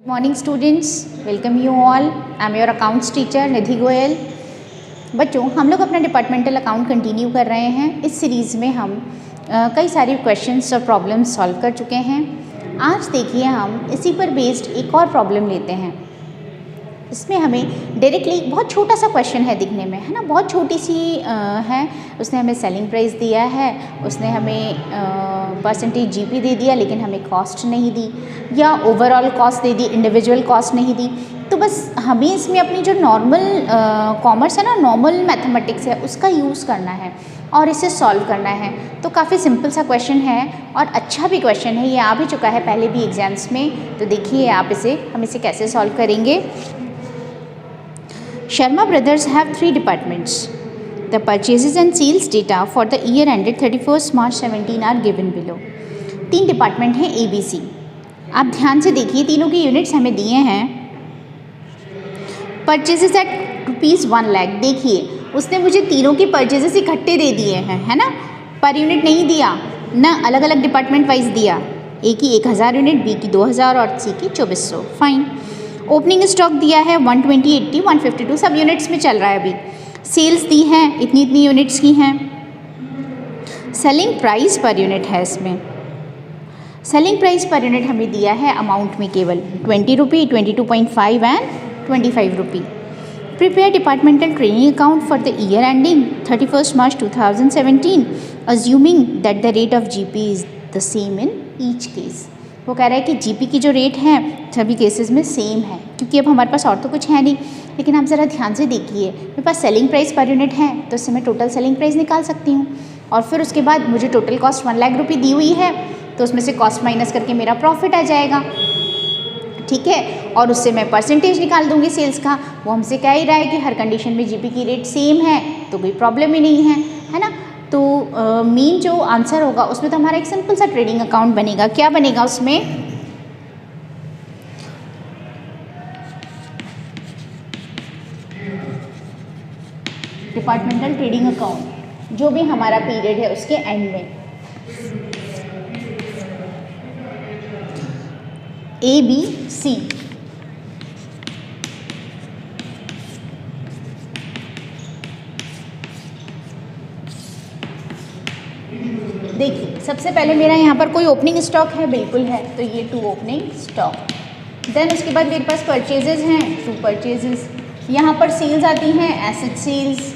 Morning students, welcome you all. I am your accounts teacher Nidhi Goyal. बच्चों, हम लोग अपना डिपार्टमेंटल अकाउंट कंटिन्यू कर रहे हैं। इस सीरीज़ में हम कई सारी क्वेश्चंस और प्रॉब्लम्स सॉल्व कर चुके हैं। आज देखिए हम इसी पर बेस्ड एक और प्रॉब्लम लेते हैं। इसमें हमें डायरेक्टली बहुत छोटा सा क्वेश्चन है दिखने में, है ना, बहुत छोटी सी है। उसने हमें सेलिंग प्राइस दिया है, उसने हमें परसेंटेज जीपी दे दिया, लेकिन हमें कॉस्ट नहीं दी, या ओवरऑल कॉस्ट दे दी, इंडिविजुअल कॉस्ट नहीं दी। तो बस हमें इसमें अपनी जो नॉर्मल कॉमर्स है ना, नॉर्मल मैथमेटिक्स है, उसका यूज़ करना है और इसे सॉल्व करना है। तो काफ़ी सिंपल सा क्वेश्चन है और अच्छा भी क्वेश्चन है। ये आ भी चुका है पहले भी एग्जाम्स में। तो देखिए हम इसे कैसे सॉल्व करेंगे। Sharma brothers have three departments. The purchases and sales data for the year ended 31st March 17 are given below. 3 department हैं ABC। आप ध्यान से देखिए, तीनों की यूनिट्स हमें दिए हैं। Purchases at ₹1 lakh. देखिए उसने मुझे तीनों की परचेजेस इकट्ठे दे दिए हैं, है ना, पर यूनिट नहीं दिया ना, अलग अलग डिपार्टमेंट वाइज दिया। A की 1000 यूनिट, B की 2000 और C की 2400। फाइन। ओपनिंग स्टॉक दिया है 120, 80, 152, सब यूनिट्स में चल रहा है अभी। सेल्स दी हैं, इतनी इतनी यूनिट्स की हैं। सेलिंग प्राइस पर यूनिट है इसमें। सेलिंग प्राइस पर यूनिट हमें दिया है अमाउंट में केवल 20 रुपी, 22.5 and 25 rupee. Prepare departmental training account for the year ending 31 March 2017 assuming that the rate of GP is the same in each case. वो कह रहा है कि जीपी की जो रेट है सभी केसेस में सेम है, क्योंकि अब हमारे पास और तो कुछ है नहीं। लेकिन आप ज़रा ध्यान से देखिए, मेरे पास सेलिंग प्राइस पर यूनिट है, तो इससे मैं टोटल सेलिंग प्राइस निकाल सकती हूँ। और फिर उसके बाद मुझे टोटल कॉस्ट 1 लाख रुपये दी हुई है, तो उसमें से कॉस्ट माइनस करके मेरा प्रॉफिट आ जाएगा, ठीक है। और उससे मैं परसेंटेज निकाल दूँगी सेल्स का। वो हमसे कह ही रहा है कि हर कंडीशन में जीपी की रेट सेम है, तो कोई प्रॉब्लम ही नहीं है ना। तो मेन जो आंसर होगा उसमें तो हमारा एक सिंपल सा ट्रेडिंग अकाउंट बनेगा। क्या बनेगा उसमें? डिपार्टमेंटल ट्रेडिंग अकाउंट, जो भी हमारा पीरियड है उसके एंड में। ABC। देखिए सबसे पहले मेरा यहाँ पर कोई ओपनिंग स्टॉक है, बिल्कुल है, तो ये 2 ओपनिंग स्टॉक। देन उसके बाद मेरे पास परचेजेस हैं 2 परचेजेस। यहाँ पर सेल्स आती हैं asset sales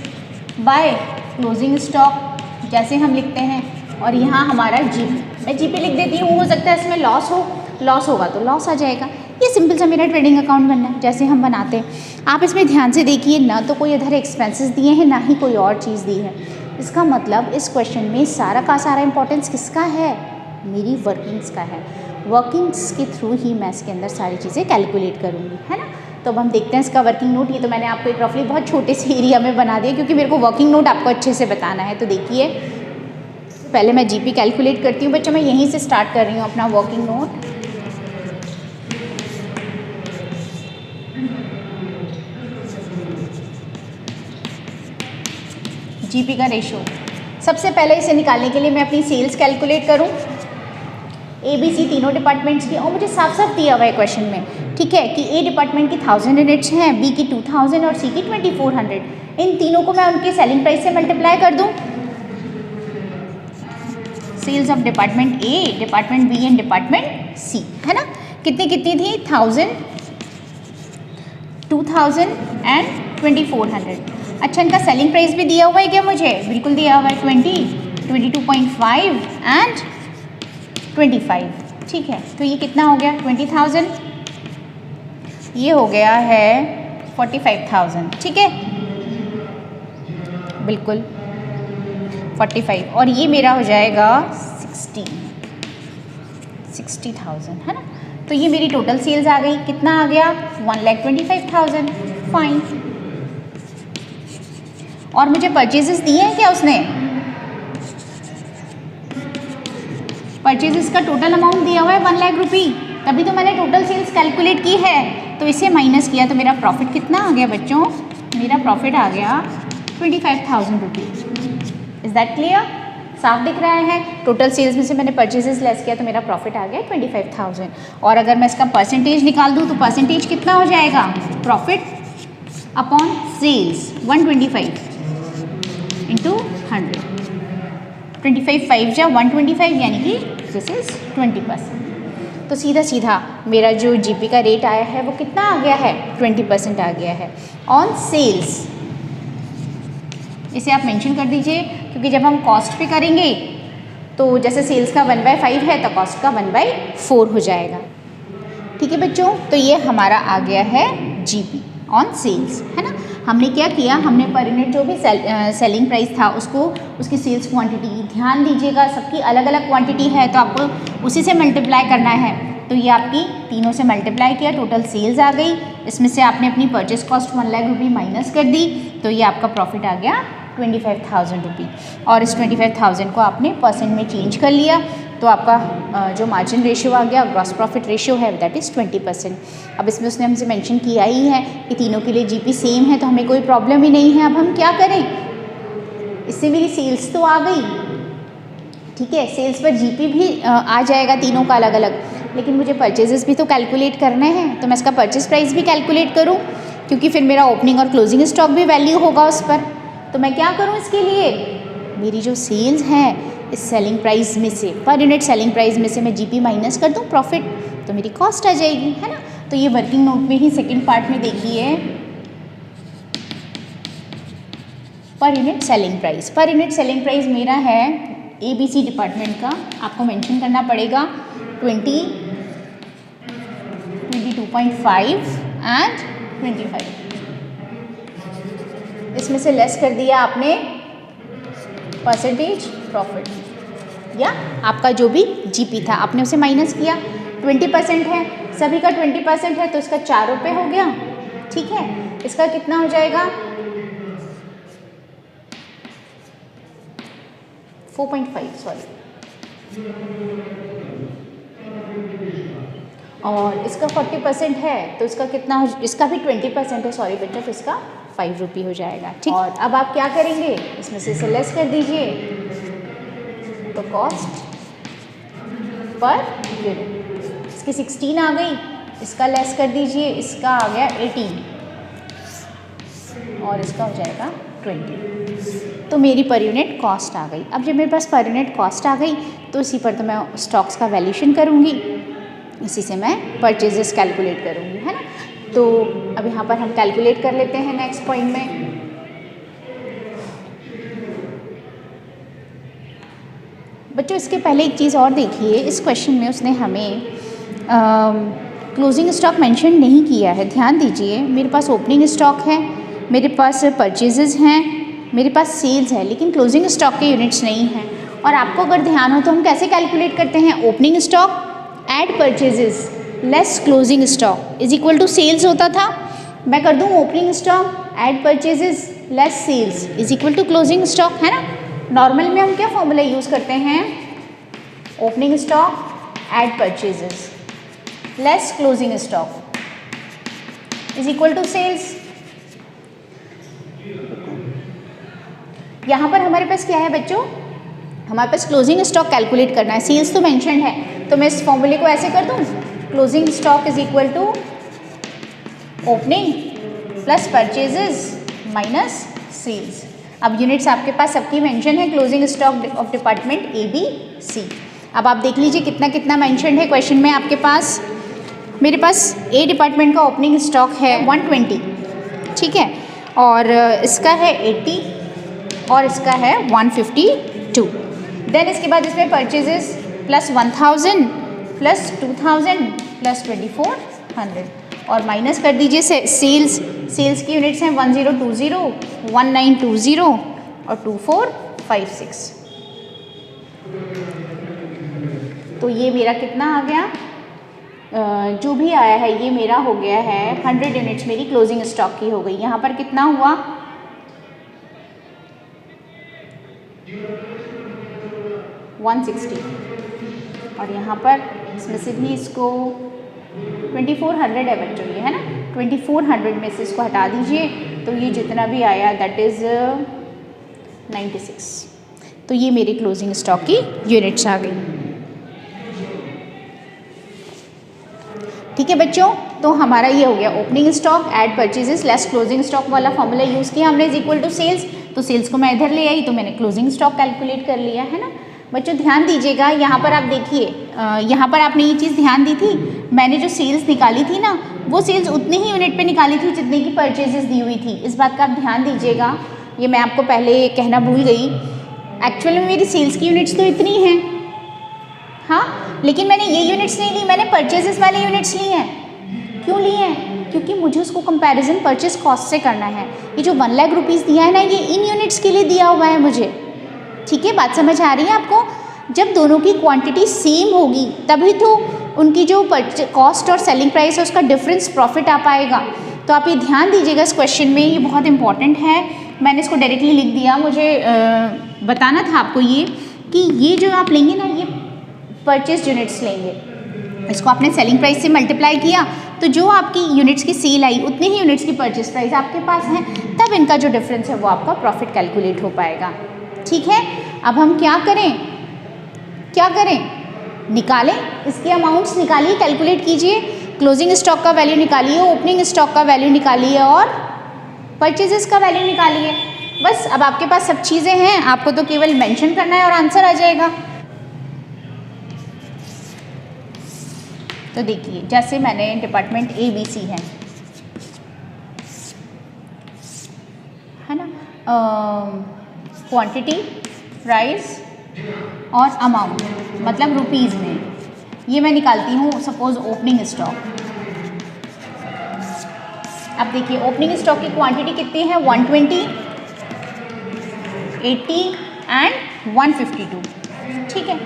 by closing stock, जैसे हम लिखते हैं। और यहाँ हमारा जीपी, मैं जीपी लिख देती हूँ, हो सकता है इसमें लॉस होगा तो लॉस आ जाएगा। ये सिंपल सा मेरा ट्रेडिंग अकाउंट बनना है, जैसे हम बनाते हैं। आप इसमें ध्यान से देखिए, ना तो कोई इधर एक्सपेंसेस दिए हैं, ना ही कोई और चीज़ दी है। इसका मतलब इस क्वेश्चन में सारा का सारा इंपॉर्टेंस किसका है? मेरी वर्किंग्स का है। वर्किंग्स के थ्रू ही मैं इसके अंदर सारी चीज़ें कैलकुलेट करूँगी, है ना। तो अब हम देखते हैं इसका वर्किंग नोट। ये तो मैंने आपको एक रफली बहुत छोटे से एरिया में बना दिया, क्योंकि मेरे को वर्किंग नोट आपको अच्छे से बताना है। तो देखिए पहले मैं जीपी कैलकुलेट करती हूँ। बच्चों, मैं यहीं से स्टार्ट कर रही हूँ अपना वर्किंग नोट। जीपी का रेशो, सबसे पहले इसे निकालने के लिए मैं अपनी सेल्स कैलकुलेट करूं ABC तीनों डिपार्टमेंट्स की। और मुझे साफ साफ दिया हुआ है क्वेश्चन में, ठीक है, कि A डिपार्टमेंट की 1000 यूनिट्स हैं, B की 2000 और C की 2400। इन तीनों को मैं उनके सेलिंग प्राइस से मल्टीप्लाई कर दूं। Sales of department A, department B and department C, है ना। कितनी कितनी थी? 1000, 2000 एंड 2400। अच्छा, इनका सेलिंग प्राइस भी दिया हुआ है क्या? मुझे बिल्कुल दिया हुआ है, 20, 22.5 एंड 25, ठीक है। तो ये कितना हो गया? 20,000। ये हो गया है 45,000, ठीक है, बिल्कुल 45। और ये मेरा हो जाएगा 60,000, है ना। तो ये मेरी टोटल सेल्स आ गई। कितना आ गया? 1,25,000। फाइन। और मुझे परचेजेस दिए हैं क्या उसने? परचेजेस का टोटल अमाउंट दिया हुआ है 1 लाख रुपी, तभी तो मैंने टोटल सेल्स कैलकुलेट की है। तो इसे माइनस किया तो मेरा प्रॉफिट कितना आ गया बच्चों? मेरा प्रॉफिट आ गया 25,000 रुपीज़। Is that clear? साफ दिख रहा है। टोटल सेल्स में से मैंने परचेजेस लेस किया तो मेरा प्रॉफिट आ गया 25,000। और अगर मैं इसका परसेंटेज निकाल दूँ तो परसेंटेज कितना हो जाएगा, प्रॉफिट अपॉन सेल्स 125 इंटू 100, 25 5 जा 125 यानी कि दिस इज 20%। तो सीधा सीधा मेरा जो जीपी का रेट आया है वो कितना आ गया है, 20% आ गया है ऑन सेल्स। इसे आप मेंशन कर दीजिए, क्योंकि जब हम कॉस्ट पे करेंगे तो जैसे सेल्स का 1/5 है तो कॉस्ट का 1/4 हो जाएगा। ठीक है बच्चों, तो ये हमारा आ गया है जीपी ऑन सेल्स, है ना। हमने क्या किया, हमने पर यूनिट जो भी सेलिंग प्राइस था उसको उसकी सेल्स क्वांटिटी, ध्यान दीजिएगा सबकी अलग अलग क्वांटिटी है तो आपको उसी से मल्टीप्लाई करना है। तो ये आपकी तीनों से मल्टीप्लाई किया, टोटल सेल्स आ गई, इसमें से आपने अपनी परचेस कॉस्ट 1 लाख रुपये माइनस कर दी, तो ये आपका प्रॉफिट आ गया 25,000 रुपये। और इस 25,000 को आपने परसेंट में चेंज कर लिया तो आपका जो मार्जिन रेशियो आ गया, ग्रॉस प्रॉफिट रेशियो है, दैट इज़ 20%। अब इसमें उसने हमसे मेंशन किया ही है कि तीनों के लिए जीपी सेम है तो हमें कोई प्रॉब्लम ही नहीं है। अब हम क्या करें, इससे मेरी सेल्स तो आ गई, ठीक है, सेल्स पर जीपी भी आ जाएगा तीनों का अलग अलग, लेकिन मुझे परचेजेस भी तो कैलकुलेट करने हैं। तो मैं इसका परचेज प्राइस भी कैलकुलेट करूँ, क्योंकि फिर मेरा ओपनिंग और क्लोजिंग स्टॉक भी वैल्यू होगा उस पर। तो मैं क्या करूँ इसके लिए, मेरी जो सेल्स हैं इस सेलिंग प्राइस में से, पर यूनिट सेलिंग प्राइस में से मैं जीपी माइनस कर दूँ प्रॉफिट, तो मेरी कॉस्ट आ जाएगी, है ना। तो ये वर्किंग नोट में ही सेकंड पार्ट में देखिए, per unit selling price. Per unit selling price मेरा है ABC डिपार्टमेंट का, आपको मेंशन करना पड़ेगा 22.5 एंड 25। इसमें से लेस कर दिया आपने परसेंटेज प्रॉफिट, या आपका जो भी जीपी था आपने उसे माइनस किया। 20% है, सभी का 20% है तो इसका 4 रुपये हो गया, ठीक है। इसका कितना हो जाएगा 4.5 सॉरी, और इसका 40% है तो इसका कितना हो, इसका भी 20% है सॉरी बच्चों, तो इसका 5 रुपये हो जाएगा, ठीक। और अब आप क्या करेंगे, इसमें से इसे लेस कर दीजिए तो कॉस्ट पर यूनिट इसकी 16 आ गई, इसका लेस कर दीजिए, इसका आ गया 18 और इसका हो जाएगा 20। तो मेरी पर यूनिट कॉस्ट आ गई। अब जब मेरे पास पर यूनिट कॉस्ट आ गई तो इसी पर तो मैं स्टॉक्स का वैल्यूएशन करूँगी, इसी से मैं परचेजेस कैलकुलेट करूँगी, है ना। तो अब यहाँ पर हम कैलकुलेट कर लेते हैं नेक्स्ट पॉइंट में। बच्चों इसके पहले एक चीज़ और देखिए, इस क्वेश्चन में उसने हमें क्लोजिंग स्टॉक मेंशन नहीं किया है। ध्यान दीजिए, मेरे पास ओपनिंग स्टॉक है, मेरे पास परचेजेस हैं, मेरे पास सेल्स है, लेकिन क्लोजिंग स्टॉक के यूनिट्स नहीं हैं। और आपको अगर ध्यान हो तो हम कैसे कैलकुलेट करते हैं, opening stock add purchases less closing stock is equal to sales होता था। मैं कर दूँ opening stock add purchases less sales is equal to closing stock, है ना। नॉर्मल में हम क्या फॉर्मूला यूज़ करते हैं, opening stock add purchases less closing stock is equal to sales. यहाँ पर हमारे पास क्या है बच्चों, हमारे पास क्लोजिंग स्टॉक कैलकुलेट करना है, सेल्स तो मेंशन्ड है, तो मैं इस फॉर्मूले को ऐसे कर दूँ, closing stock is equal to opening plus purchases minus sales. अब यूनिट्स आपके पास सबकी मेंशन है, closing stock of department ABC। अब आप देख लीजिए कितना कितना मेंशन है क्वेश्चन में आपके पास। मेरे पास A डिपार्टमेंट का ओपनिंग स्टॉक है 120, ठीक है, और इसका है 80 और इसका है 152। देन इसके बाद इसमें परचेजेस प्लस 1000 प्लस 2000 प्लस 2400 और माइनस कर दीजिए सेल्स। सेल्स की यूनिट्स हैं 1020, 1920 और 2456। तो ये मेरा कितना आ गया, जो भी आया है ये मेरा हो गया है 100 यूनिट्स मेरी क्लोजिंग स्टॉक की हो गई। यहाँ पर कितना हुआ 160 और यहाँ पर इसमें से भी इसको 2400 है बच्चों, ये है ना, 2400 में से इसको हटा दीजिए तो ये जितना भी आया दैट इज़ 96। तो ये मेरे क्लोजिंग स्टॉक की यूनिट्स आ गई। ठीक है बच्चों, तो हमारा ये हो गया opening stock add purchases less closing stock वाला फॉर्मूला यूज़ किया हमने, इज इक्वल टू सेल्स। तो सेल्स को मैं इधर ले आई तो मैंने क्लोजिंग स्टॉक कैलकुलेट कर लिया है ना। बच्चों ध्यान दीजिएगा, यहाँ पर आप देखिए, यहाँ पर आपने ये चीज़ ध्यान दी थी, मैंने जो सेल्स निकाली थी ना, वो सेल्स उतनी ही यूनिट पे निकाली थी जितने की परचेजेस दी हुई थी। इस बात का आप ध्यान दीजिएगा, ये मैं आपको पहले कहना भूल गई। एक्चुअल में मेरी सेल्स की यूनिट्स तो इतनी हैं, हाँ, लेकिन मैंने ये यूनिट्स नहीं ली, मैंने परचेजेस वाले यूनिट्स लिए हैं। क्यों लिए हैं? क्योंकि मुझे उसको कंपैरिजन परचेज कॉस्ट से करना है। ये जो 1 लाख रुपीज़ दिया है ना, ये इन यूनिट्स के लिए दिया हुआ है मुझे। ठीक है, बात समझ आ रही है आपको? जब दोनों की क्वांटिटी सेम होगी तभी तो उनकी जो कॉस्ट और सेलिंग प्राइस है उसका डिफरेंस प्रॉफिट आ पाएगा। तो आप ये ध्यान दीजिएगा इस क्वेश्चन में, ये बहुत इंपॉर्टेंट है। मैंने इसको डायरेक्टली लिख दिया, मुझे बताना था आपको ये कि ये जो आप लेंगे ना, ये परचेज यूनिट्स लेंगे, इसको आपने सेलिंग प्राइस से मल्टीप्लाई किया तो जो आपकी यूनिट्स की सेल आई उतनी ही यूनिट्स की परचेज प्राइस आपके पास है, तब इनका जो डिफरेंस है वो आपका प्रॉफिट कैलकुलेट हो पाएगा। ठीक है, अब हम क्या करें, निकालें, इसके अमाउंट्स निकालिए, कैलकुलेट कीजिए, क्लोजिंग स्टॉक का वैल्यू निकालिए, ओपनिंग स्टॉक का वैल्यू निकालिए और परचेजेस का वैल्यू निकालिए। बस अब आपके पास सब चीज़ें हैं, आपको तो केवल मेंशन करना है और आंसर आ जाएगा। तो देखिए, जैसे मैंने डिपार्टमेंट ABC है ना, क्वांटिटी, प्राइस और अमाउंट, मतलब रुपीज़ में, ये मैं निकालती हूँ सपोज ओपनिंग स्टॉक। अब देखिए ओपनिंग स्टॉक की क्वांटिटी कितनी है, 120, 80 एंड 152। ठीक है,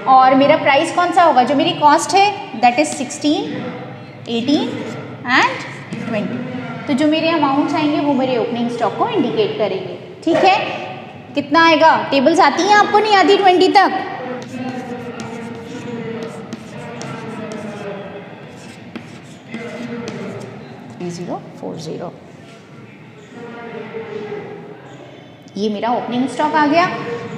और मेरा प्राइस कौन सा होगा, जो मेरी कॉस्ट है दैट इज 16, 18 एंड 20। तो जो मेरे अमाउंट्स आएंगे वो मेरे ओपनिंग स्टॉक को इंडिकेट करेंगे। ठीक है, कितना आएगा, टेबल्स आती हैं आपको, नहीं आती 20 तक? $3040, ये मेरा ओपनिंग स्टॉक आ गया।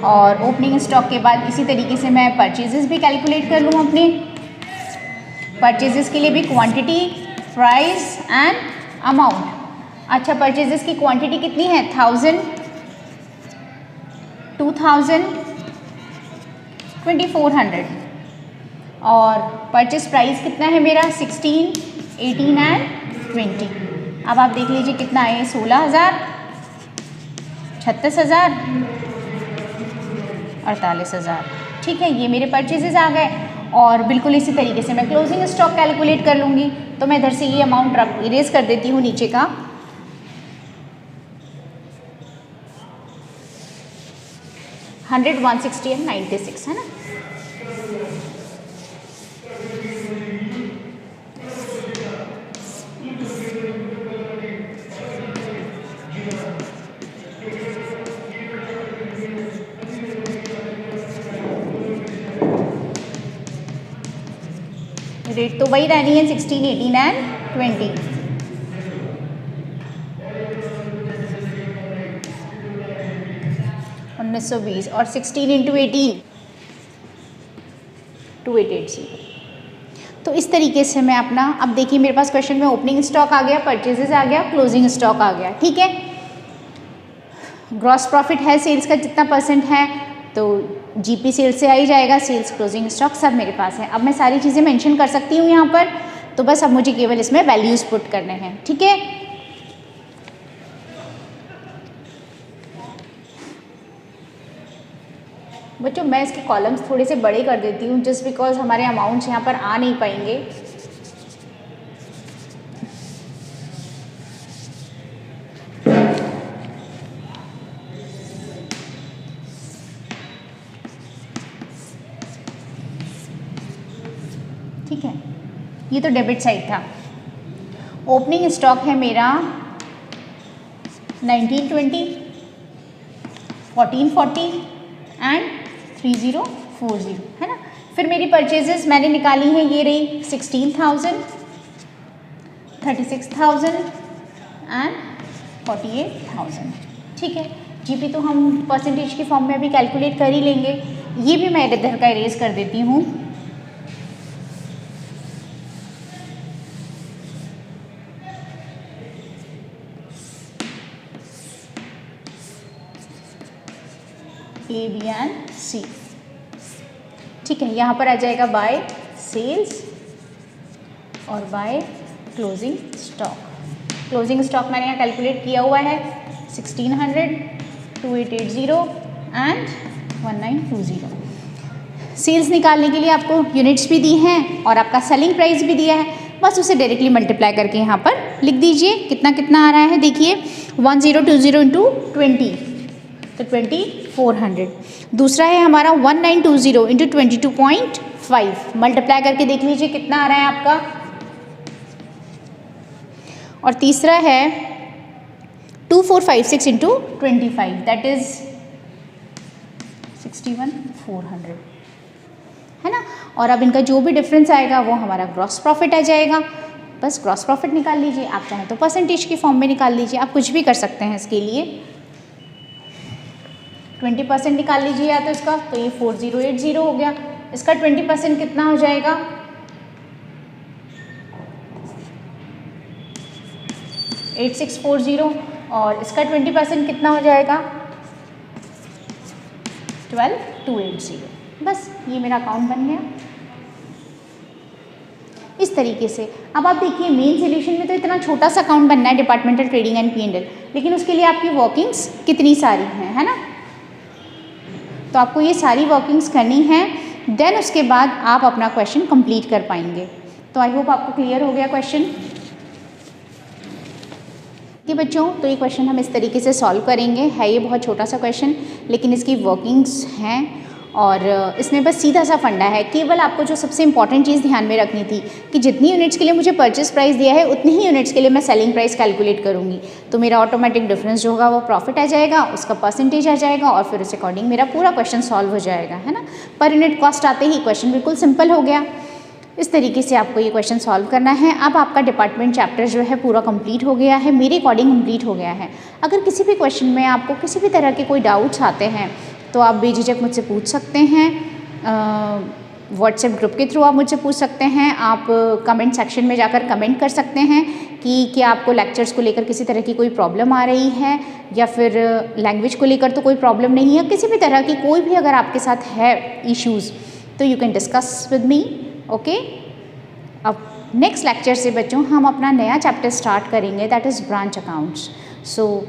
और ओपनिंग स्टॉक के बाद इसी तरीके से मैं परचेजेस भी कैलकुलेट कर लूँ अपने। परचेजेस के लिए भी क्वांटिटी, प्राइस एंड अमाउंट। अच्छा, परचेजेस की क्वांटिटी कितनी है, 1000, 2000, 2400। और परचेज प्राइस कितना है मेरा, 16, 18 एंड 20। अब आप देख लीजिए कितना है, 16,000, 36,000, 48,000। ठीक है, ये मेरे परचेजेस आ गए। और बिल्कुल इसी तरीके से मैं क्लोजिंग स्टॉक कैलकुलेट कर लूँगी। तो मैं इधर से ये अमाउंट इरेज कर देती हूँ नीचे का। $100, $160 एंड $96 है ना। रेट तो वही रहनी है, 16, 18 एंड 20। $1920 और 16 इंटू 18 2880। तो इस तरीके से मैं अपना, अब देखिए मेरे पास क्वेश्चन में ओपनिंग स्टॉक आ गया, परचेजेस आ गया, क्लोजिंग स्टॉक आ गया। ठीक है, ग्रॉस प्रॉफिट है सेल्स का जितना % है तो जीपी सेल्स से आ ही जाएगा, सेल्स, क्लोजिंग स्टॉक सब मेरे पास है। अब मैं सारी चीज़ें मेंशन कर सकती हूँ यहाँ पर, तो बस अब मुझे केवल इसमें वैल्यूज़ पुट करने हैं। ठीक है, बच्चों मैं इसके कॉलम्स थोड़े से बड़े कर देती हूँ जस्ट बिकॉज हमारे अमाउंट्स यहाँ पर आ नहीं पाएंगे। ठीक है, ये तो डेबिट साइड था। ओपनिंग स्टॉक है मेरा 1920, 1440 एंड 3040 है ना। फिर मेरी परचेजेस मैंने निकाली हैं, ये रही 16,000, 36,000 एंड 48,000। ठीक है, जीपी तो हम परसेंटेज की फॉर्म में भी कैलकुलेट कर ही लेंगे। ये भी मैं इधर का इरेज कर देती हूँ। ए बी एंड सी, ठीक है। यहाँ पर आ जाएगा बाय सेल्स और bye closing stock. Closing stock मैंने यहाँ कैलकुलेट किया हुआ है 1600, 2880 एंड 1920। सेल्स निकालने के लिए आपको यूनिट्स भी दी हैं और आपका सेलिंग प्राइस भी दिया है, बस उसे डायरेक्टली मल्टीप्लाई करके यहाँ पर लिख दीजिए। कितना कितना आ रहा है देखिए, 1020 इंटू 20 तो 2400। दूसरा है हमारा 1920 इंटू 22.5, मल्टीप्लाई करके देख लीजिए कितना आ रहा है आपका। और तीसरा है 2456 इंटू 25 दैट इज 61,400, है ना। और अब इनका जो भी डिफरेंस आएगा वो हमारा ग्रॉस प्रॉफिट आ जाएगा। बस ग्रॉस प्रॉफिट निकाल लीजिए, आप चाहें तो परसेंटेज की फॉर्म में निकाल लीजिए, आप कुछ भी कर सकते हैं इसके लिए। 20% निकाल लीजिए या तो इसका, तो ये 4080 हो गया। इसका 20% कितना हो जाएगा, 8640, और इसका 20% कितना हो जाएगा 12280। बस ये मेरा अकाउंट बन गया इस तरीके से। अब आप देखिए मेन सोल्यूशन में तो इतना छोटा सा अकाउंट बनना है डिपार्टमेंटल ट्रेडिंग एंड P&L, लेकिन उसके लिए आपकी वर्किंग्स कितनी सारी हैं, है ना। तो आपको ये सारी वर्किंग्स करनी है, देन उसके बाद आप अपना क्वेश्चन कंप्लीट कर पाएंगे। तो आई होप आपको क्लियर हो गया क्वेश्चन कि बच्चों। तो ये क्वेश्चन हम इस तरीके से सॉल्व करेंगे। है ये बहुत छोटा सा क्वेश्चन, लेकिन इसकी वर्किंग्स हैं और इसमें बस सीधा सा फंडा है। केवल आपको जो सबसे इंपॉर्टेंट चीज़ ध्यान में रखनी थी कि जितनी यूनिट्स के लिए मुझे परचेस प्राइस दिया है उतनी ही यूनिट्स के लिए मैं सेलिंग प्राइस कैलकुलेट करूँगी, तो मेरा ऑटोमेटिक डिफरेंस जो होगा वो प्रॉफिट आ जाएगा, उसका परसेंटेज आ जाएगा और फिर उस अकॉर्डिंग मेरा पूरा क्वेश्चन सॉल्व हो जाएगा, है ना। पर यूनिट कॉस्ट आते ही क्वेश्चन बिल्कुल सिंपल हो गया। इस तरीके से आपको ये क्वेश्चन सॉल्व करना है। अब आपका डिपार्टमेंट चैप्टर जो है पूरा कंप्लीट हो गया है, मेरे अकॉर्डिंग कंप्लीट हो गया है। अगर किसी भी क्वेश्चन में आपको किसी भी तरह के कोई डाउट्स आते हैं तो आप बेझिझक मुझसे पूछ सकते हैं। व्हाट्सएप ग्रुप के थ्रू आप मुझसे पूछ सकते हैं, आप कमेंट सेक्शन में जाकर कमेंट कर सकते हैं कि क्या आपको लेक्चर्स को लेकर किसी तरह की कोई प्रॉब्लम आ रही है या फिर लैंग्वेज को लेकर तो कोई प्रॉब्लम नहीं है। किसी भी तरह की कोई भी अगर आपके साथ है इश्यूज़ तो you can discuss with me, okay. अब नेक्स्ट लेक्चर से बच्चों हम अपना नया चैप्टर स्टार्ट करेंगे, दैट इज़ ब्रांच अकाउंट्स। सो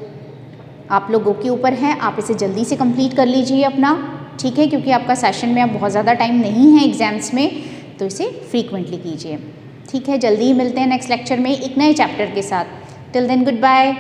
आप लोगों के ऊपर हैं, आप इसे जल्दी से कंप्लीट कर लीजिए अपना, ठीक है, क्योंकि आपका सेशन में अब बहुत ज़्यादा टाइम नहीं है एग्जाम्स में, तो इसे फ्रीक्वेंटली कीजिए, ठीक है। जल्दी ही मिलते हैं नेक्स्ट लेक्चर में एक नए चैप्टर के साथ। Till then good bye.